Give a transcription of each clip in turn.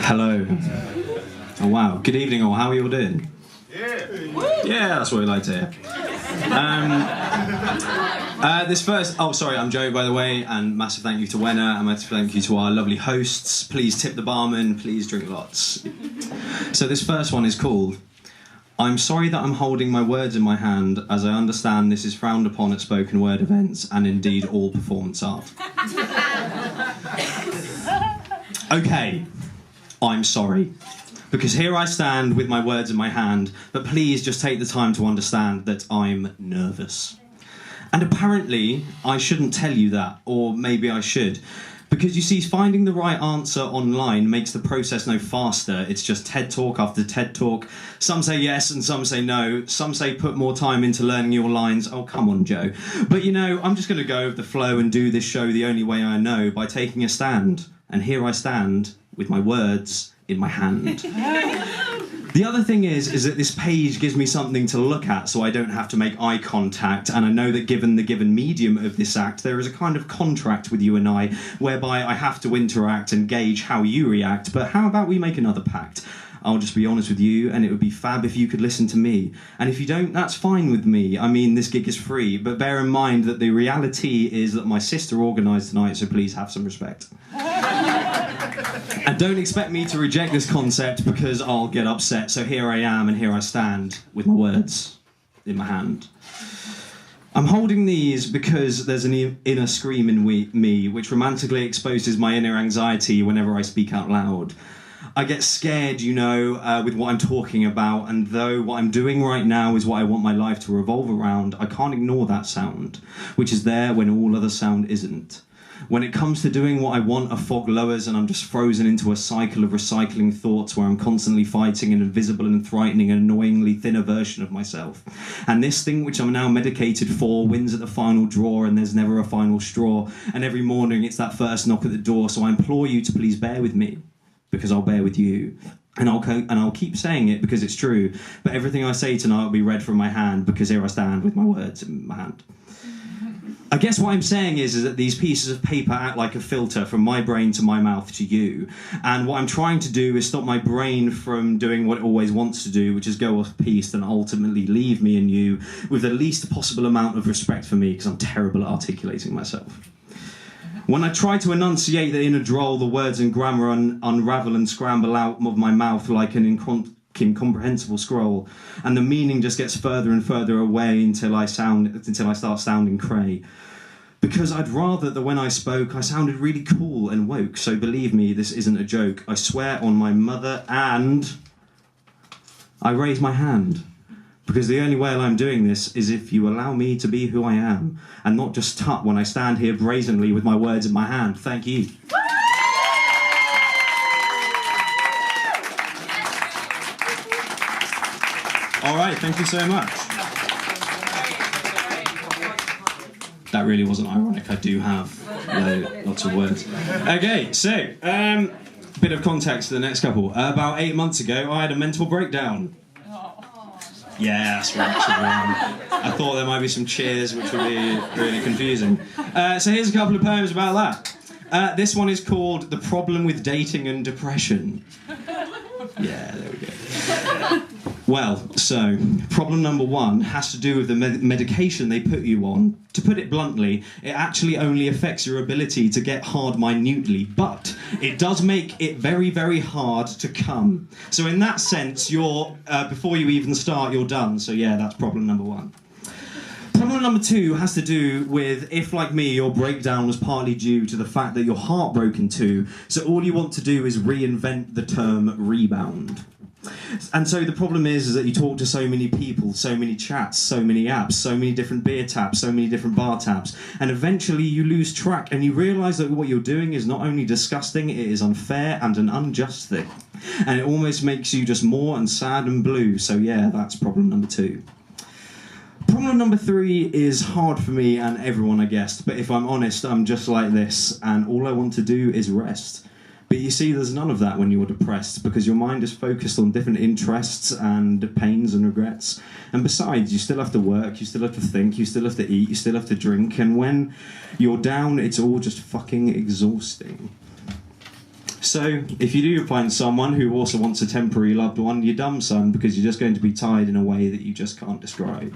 Hello. Oh wow. Good evening all. How are you all doing? Yeah, that's what we like to hear. I'm Joe, by the way, and massive thank you to Wenner, and massive thank you to our lovely hosts. Please tip the barman, please drink lots. So this first one is called I'm sorry that I'm holding my words in my hand, as I understand this is frowned upon at spoken word events, and indeed all performance art. Okay, I'm sorry. Because here I stand with my words in my hand, but please just take the time to understand that I'm nervous. And apparently, I shouldn't tell you that, or maybe I should. Because you see, finding the right answer online makes the process no faster. It's just TED Talk after TED Talk. Some say yes and some say no. Some say put more time into learning your lines. Oh, come on, Joe. But you know, I'm just going to go with the flow and do this show the only way I know, by taking a stand. And here I stand with my words in my hand. The other thing is that this page gives me something to look at, so I don't have to make eye contact, and I know that given the given medium of this act, there is a kind of contract with you and I, whereby I have to interact and gauge how you react, but how about we make another pact? I'll just be honest with you, and it would be fab if you could listen to me. And if you don't, that's fine with me. I mean, this gig is free, but bear in mind that the reality is that my sister organised tonight, so please have some respect. And don't expect me to reject this concept, because I'll get upset. So here I am, and here I stand with my words in my hand. I'm holding these because there's an inner scream in me which romantically exposes my inner anxiety whenever I speak out loud. I get scared, you know, with what I'm talking about, and though what I'm doing right now is what I want my life to revolve around, I can't ignore that sound, which is there when all other sound isn't. When it comes to doing what I want, a fog lowers and I'm just frozen into a cycle of recycling thoughts where I'm constantly fighting an invisible and frightening and annoyingly thinner version of myself. And this thing which I'm now medicated for wins at the final draw, and there's never a final straw. And every morning it's that first knock at the door, so I implore you to please bear with me, because I'll bear with you. And I'll keep saying it because it's true, but everything I say tonight will be read from my hand, because here I stand with my words in my hand. I guess what I'm saying is that these pieces of paper act like a filter from my brain to my mouth to you. And what I'm trying to do is stop my brain from doing what it always wants to do, which is go off piste and ultimately leave me and you with the least possible amount of respect for me, because I'm terrible at articulating myself. When I try to enunciate the inner droll, the words and grammar unravel and scramble out of my mouth like an incomprehensible scroll, and the meaning just gets further and further away until I start sounding cray. Because I'd rather that when I spoke I sounded really cool and woke, so believe me, this isn't a joke. I swear on my mother, and I raise my hand. Because the only way I'm doing this is if you allow me to be who I am, and not just tut when I stand here brazenly with my words in my hand. Thank you. All right, thank you so much. That really wasn't ironic. I do have lots of words. Okay, so bit of context to the next couple. About 8 months ago, I had a mental breakdown. Yeah, that's right. I thought there might be some cheers, which would be really confusing. So here's a couple of poems about that. This one is called "The Problem with Dating and Depression." Yeah, there we go. Well, so, problem number one has to do with the medication they put you on. To put it bluntly, it actually only affects your ability to get hard minutely, but it does make it very, very hard to come. So in that sense, before you even start, you're done. So yeah, that's problem number one. Problem number two has to do with if, like me, your breakdown was partly due to the fact that you're heartbroken too, so all you want to do is reinvent the term rebound. And so the problem is that you talk to so many people, so many chats, so many apps, so many different beer taps, so many different bar taps, and eventually you lose track and you realise that what you're doing is not only disgusting, it is unfair and an unjust thing. And it almost makes you just more and sad and blue. So yeah, that's problem number two. Problem number three is hard for me and everyone, I guess, but if I'm honest, I'm just like this, and all I want to do is rest. But you see, there's none of that when you're depressed, because your mind is focused on different interests and pains and regrets. And besides, you still have to work, you still have to think, you still have to eat, you still have to drink, and when you're down, it's all just fucking exhausting. So, if you do find someone who also wants a temporary loved one, you're dumb, son, because you're just going to be tired in a way that you just can't describe.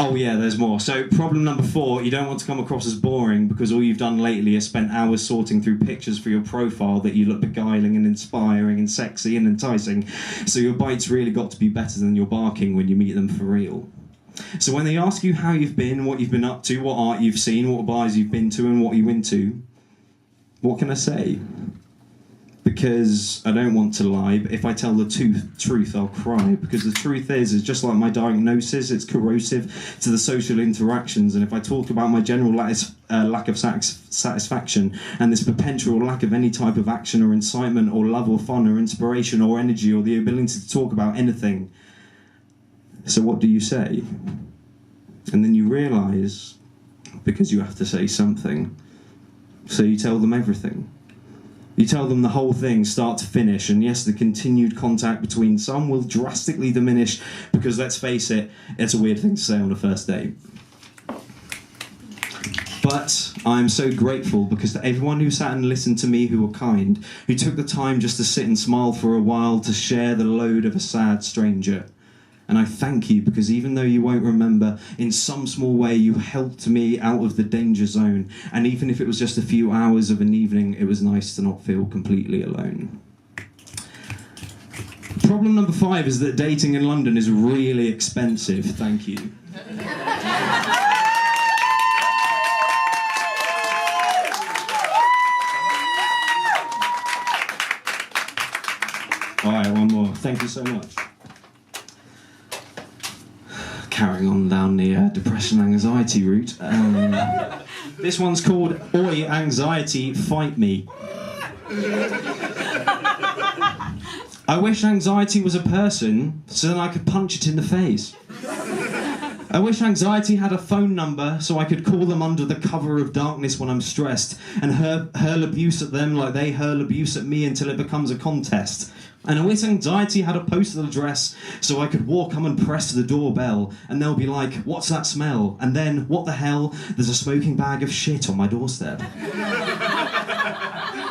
Oh yeah, there's more. So problem number 4, you don't want to come across as boring, because all you've done lately is spent hours sorting through pictures for your profile that you look beguiling and inspiring and sexy and enticing. So your bite's really got to be better than your barking when you meet them for real. So when they ask you how you've been, what you've been up to, what art you've seen, what bars you've been to and what you into, what can I say? Because I don't want to lie, but if I tell the truth, I'll cry. Because the truth is just like my diagnosis, it's corrosive to the social interactions. And if I talk about my general lack of satisfaction and this perpetual lack of any type of action or incitement or love or fun or inspiration or energy or the ability to talk about anything, so what do you say? And then you realise, because you have to say something, so you tell them everything. You tell them the whole thing, start to finish, and yes, the continued contact between some will drastically diminish, because let's face it, it's a weird thing to say on a first date. But I'm so grateful, because to everyone who sat and listened to me, who were kind, who took the time just to sit and smile for a while, to share the load of a sad stranger. And I thank you, because even though you won't remember, in some small way you helped me out of the danger zone. And even if it was just a few hours of an evening, it was nice to not feel completely alone. Problem number 5 is that dating in London is really expensive. Thank you. All right, one more. Thank you so much. Carrying on down the depression anxiety route. This one's called Oi Anxiety Fight Me. I wish anxiety was a person, so then I could punch it in the face. I wish anxiety had a phone number so I could call them under the cover of darkness when I'm stressed and hurl abuse at them like they hurl abuse at me until it becomes a contest. And I wish anxiety had a postal address so I could walk up and press the doorbell and they'll be like, what's that smell? And then, what the hell? There's a smoking bag of shit on my doorstep.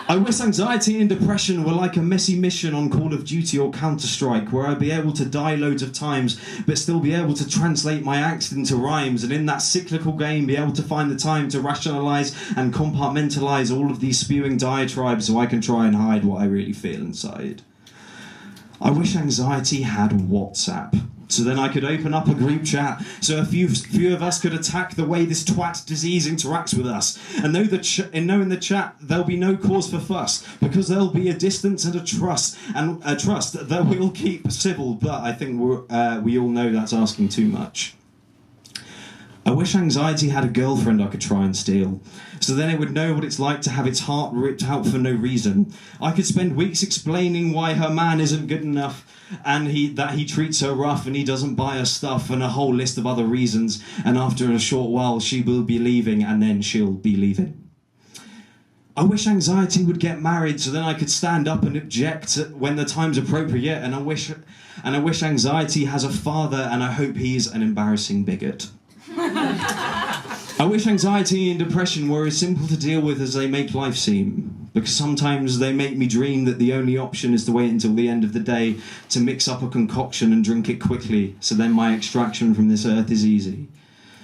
I wish anxiety and depression were like a messy mission on Call of Duty or Counter-Strike, where I'd be able to die loads of times but still be able to translate my angst into rhymes, and in that cyclical game be able to find the time to rationalise and compartmentalise all of these spewing diatribes so I can try and hide what I really feel inside. I wish anxiety had WhatsApp, so then I could open up a group chat so a few of us could attack the way this twat disease interacts with us. And know in the chat there'll be no cause for fuss, because there'll be a distance and a trust that we'll keep civil, but I think we all know that's asking too much. I wish anxiety had a girlfriend I could try and steal, so then it would know what it's like to have its heart ripped out for no reason. I could spend weeks explaining why her man isn't good enough, and that he treats her rough and he doesn't buy her stuff, and a whole list of other reasons, and after a short while she will be leaving, and then she'll be leaving. I wish anxiety would get married so then I could stand up and object when the time's appropriate, and I wish anxiety has a father, and I hope he's an embarrassing bigot. I wish anxiety and depression were as simple to deal with as they make life seem, because sometimes they make me dream that the only option is to wait until the end of the day to mix up a concoction and drink it quickly, so then my extraction from this earth is easy.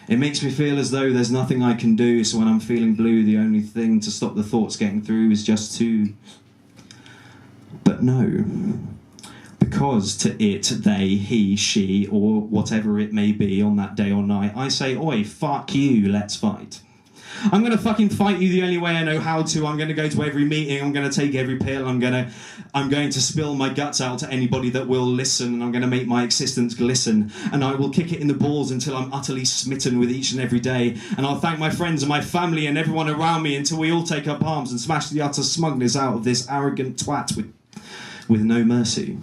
It makes me feel as though there's nothing I can do, so when I'm feeling blue, the only thing to stop the thoughts getting through is just to... But no. Because to it, they, he, she, or whatever it may be on that day or night, I say, oi, fuck you, let's fight. I'm going to fucking fight you the only way I know how to. I'm going to go to every meeting, I'm going to take every pill, I'm going to spill my guts out to anybody that will listen, and I'm going to make my existence glisten, and I will kick it in the balls until I'm utterly smitten with each and every day, and I'll thank my friends and my family and everyone around me until we all take up arms and smash the utter smugness out of this arrogant twat with no mercy.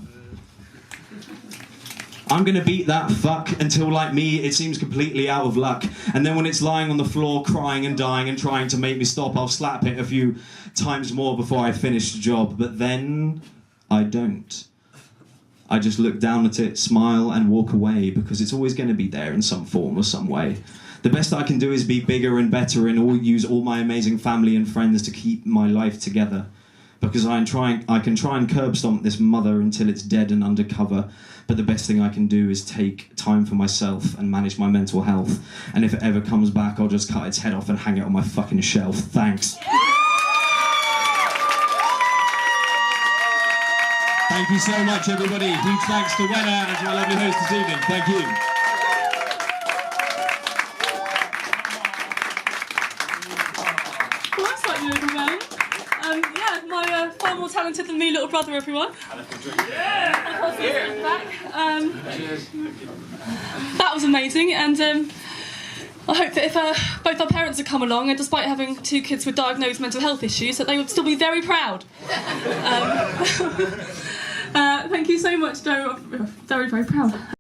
I'm gonna beat that fuck until, like me, it seems completely out of luck. And then when it's lying on the floor, crying and dying and trying to make me stop, I'll slap it a few times more before I finish the job. But then I don't. I just look down at it, smile and walk away, because it's always gonna be there in some form or some way. The best I can do is be bigger and better and use all my amazing family and friends to keep my life together. Because I can try and curb stomp this mother until it's dead and undercover, but the best thing I can do is take time for myself and manage my mental health. And if it ever comes back, I'll just cut its head off and hang it on my fucking shelf. Thanks. Thank you so much, everybody. Huge thanks to Wenna and to my lovely host this evening. Thank you. Well, that's slightly overwhelming. Yeah, my far more talented than me little brother, everyone. That was amazing, and I hope that if both our parents had come along, and despite having 2 kids with diagnosed mental health issues, that they would still be very proud. Thank you so much, Joe. Very, very proud.